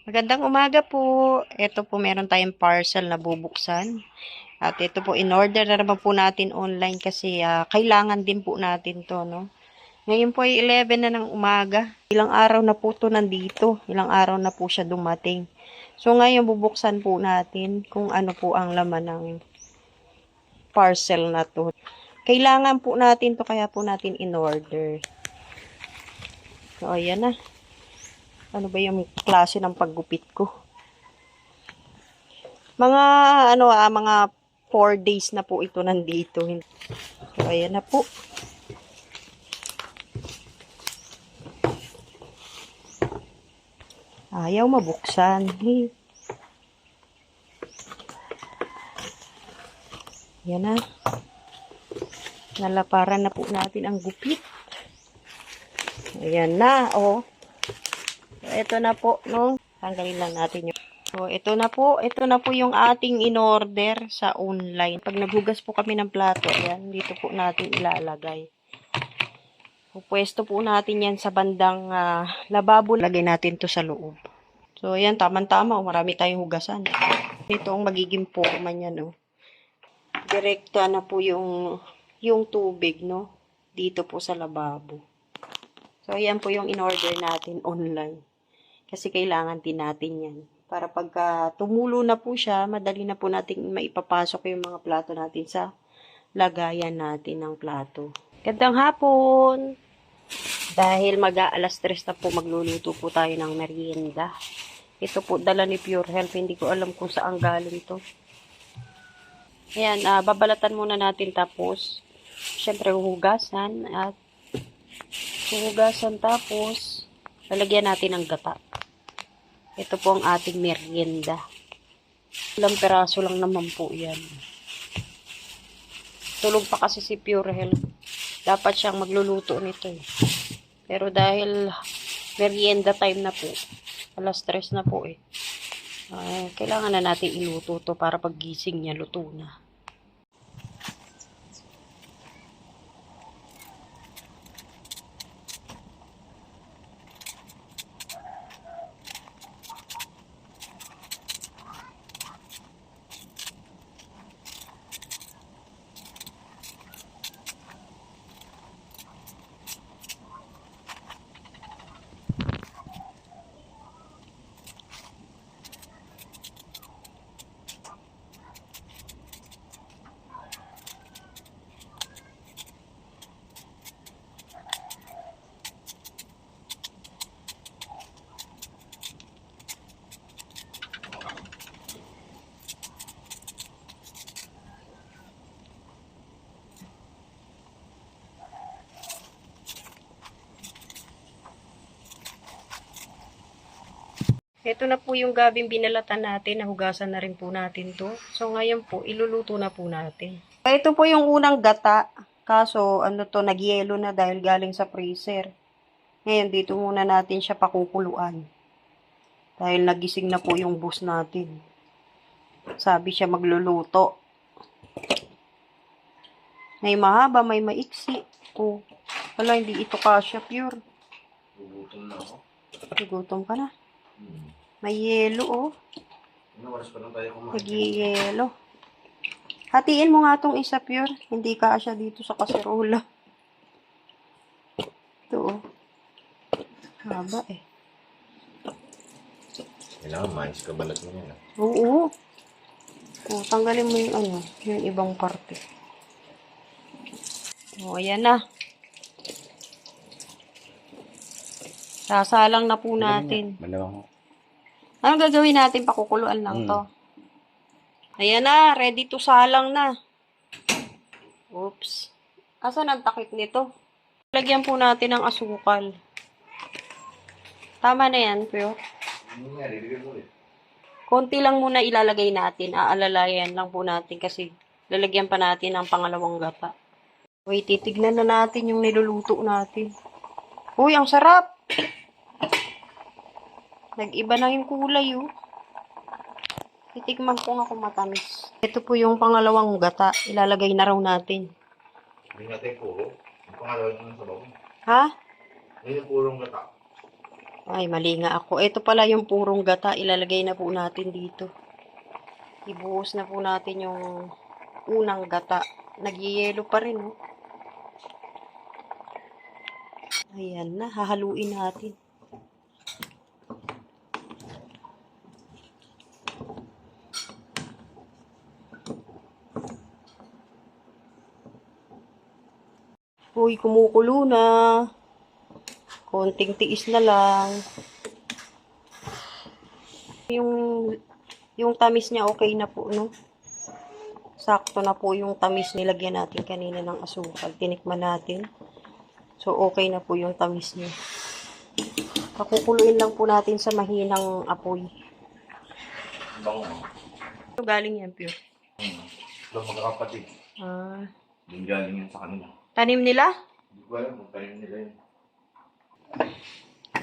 Magandang umaga po. Ito po meron tayong parcel na bubuksan. At ito po in-order na naman po natin online kasi kailangan din po natin to, no? Ngayon po ay 11 na ng umaga. Ilang araw na po to nandito. Ilang araw na po siya dumating. So ngayon bubuksan po natin kung ano po ang laman ng parcel na to. Kailangan po natin to kaya po natin in-order. So ayan na. Ano ba yung klase ng paggupit ko? Mga mga 4 days na po ito nandito. So ayan na po. Ayaw mabuksan. Yan na. Nalaparan na po natin ang gupit. Ayan na, oh. So, ito na po, no? Tanggalin lang natin yung. So, ito na po. Ito na po yung ating in-order sa online. Pag naghugas po kami ng plato, ayan, dito po natin ilalagay. Pupwesto po natin yan sa bandang lababo. Lagay natin to sa loob. So, ayan, tama-tama. Marami tayong hugasan. Ito ang magiging forma niya, no? Direkta na po yung tubig, no? Dito po sa lababo. So, ayan po yung in-order natin online. Kasi kailangan din natin yan. Para pagka tumulo na po siya, madali na po natin maipapasok yung mga plato natin sa lagayan natin ng plato. Gandang hapon! Dahil mag-aalas 3 na po, magluluto po tayo ng merienda. Ito po, dala ni Pure Health. Hindi ko alam kung saan galing to. Ayan, babalatan muna natin tapos, syempre huhugasan at huhugasan tapos, lalagyan natin ng gata. Ito po ang ating merienda. Ilang peraso lang naman po yan. Tulog pa kasi si Pure Health. Dapat siyang magluluto nito eh. Pero dahil merienda time na po, alas 3 na po eh. Kailangan na natin iluto to para paggising niya, luto na. Ito na po yung gabing binalatan natin. Nahugasan na rin po natin to. So, ngayon po, iluluto na po natin. Ito po yung unang gata. Kaso, nagyelo na dahil galing sa freezer. Ngayon, dito muna natin siya pakukuluan. Dahil nagising na po yung boss natin. Sabi siya magluluto. May mahaba, may maiksi. Oh, wala, hindi ito kasya, Pure. Gugutom na ako. Gugutom ka na. May yelo, oh. Ano oras pa lang tayo kumain? Nag-yelo. Hatiin mo nga tong isa, Pure. Hindi kasya dito sa kaserola. Ito, oh. Haba, eh. Kailangan mais ka balat mo yan. Oo. Oh, tanggalin mo yung yung ibang parte. Oh, ayan na. Sasalang na po natin. Malawang mo. Anong gagawin natin? Pakukuluan lang to. Ayan na. Ready to salang na. Oops. Asan ang takip nito? Lagyan po natin ng asukal. Tama na yan, Pio. Konti lang muna ilalagay natin. Aalalayan lang po natin kasi lalagyan pa natin ng pangalawang gata. Wait, titignan na natin yung niluluto natin. Uy, ang sarap! Nag-iba na yung kulay, oh. Titikman ko nga kung matamis. Ito po yung pangalawang gata. Ilalagay na raw natin. Hindi natin puro. Ang pangalawa nyo sa bago. Ha? Hindi yung purong gata. Ay, mali nga ako. Ito pala yung purong gata. Ilalagay na po natin dito. Ibuhos na po natin yung unang gata. Nagyayelo pa rin, oh. Ayan na, hahaluin natin. Uy, kumukulo na. Konting tiis na lang. Yung tamis niya okay na po, no? Sakto na po yung tamis nilagyan natin kanina ng asukal. Tinikman natin. So, okay na po yung tamis niya. Pakukuluin lang po natin sa mahinang apoy. Bango. Ito galing yan, Pure. Ito magkakapatid. Ah, Yung galing yan sa kanila. tanim nila? Hindi ko alam kung tayo nila yun.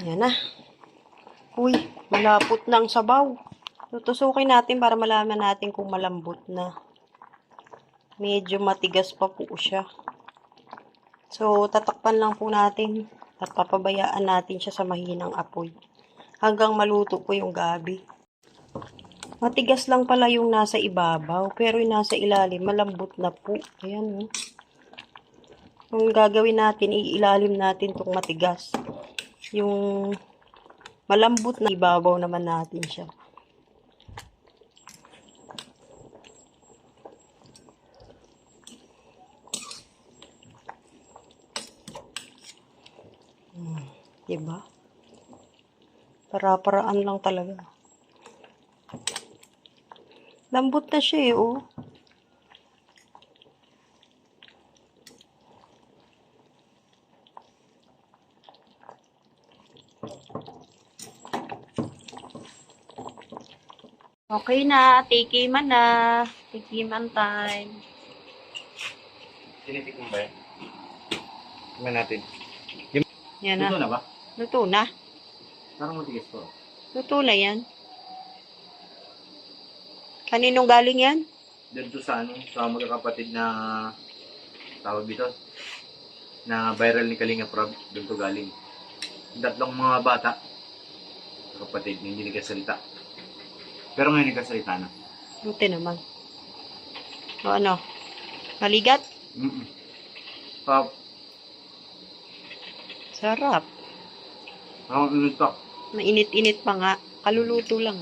Yan na. Uy, malapot ng sabaw. Tutusukin natin para malaman natin kung malambot na. Medyo matigas pa po siya. So, tatakpan lang po natin at papabayaan natin siya sa mahinang apoy. Hanggang maluto po yung gabi. Matigas lang pala yung nasa ibabaw, pero yung nasa ilalim, malambot na po. Ayan, oh. Yung gagawin natin, iilalim natin itong matigas. Yung malambot na ibabaw naman natin siya. Diba? Para-paraan lang talaga. Lambot na siya eh, oh. Okay na, tikiman na. Tikiman time. Tinitik mo ba yan? Tingnan natin. Yan Ito na. na ba? Luto na. Parang matigas to. Luto na yan. Kaninong galing yan? Dito sa sa magkakapatid na tawag dito na viral ni Kalinga Prab, doon to galing. Tatlong mga bata, kapatid, hindi nagkasalita. Pero ngayon nagkasalita na. Buti naman. O ano? Maligat? Pap, Sarap. ang init to. Mainit-init pa nga. Kaluluto lang.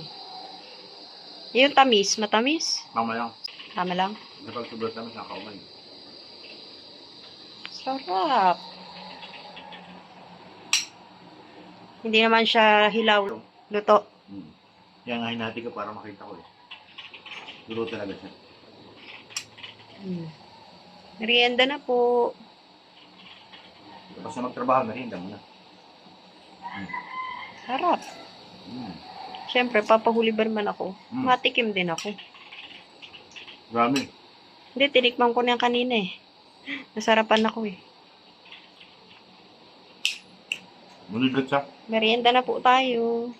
Yung tamis, matamis. Mama lang. Tama lang. Kapag sobrang tamis, nakakaumay. Sarap. Hindi naman siya hilaw. Luto. Yan nga hinati ko para makita ko eh. Dulo talaga siya. Merienda na po. Tapos na magtrabaho, merienda mo na. Sarap. Siyempre, papahuli ba naman ako? Mm. Matikim din ako. Marami. Hindi, tinikman ko na yan kanina eh. Nasarapan ako eh. Munigot siya. Merienda na po tayo.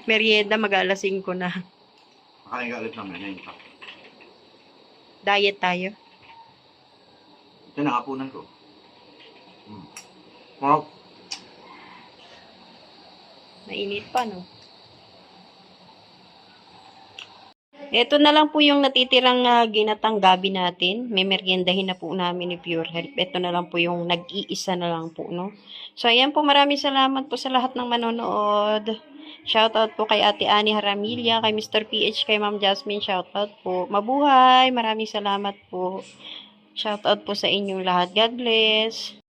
Merienda, mag-alas 5 na. Makain ka ulit namin. Ngayon pa. Diet tayo. Ito na hapunan ko. Wow. Mainit pa, no? Ito na lang po yung natitirang ginatang gabi natin. May meriendahin na po namin ni Pure Health. Ito na lang po yung nag-iisa na lang po, no? So, ayan po. Maraming salamat po sa lahat ng manonood. Shoutout po kay Ate Annie Haramilla, kay Mr. PH, kay Ma'am Jasmine. Shoutout po. Mabuhay! Maraming salamat po. Shoutout po sa inyong lahat. God bless!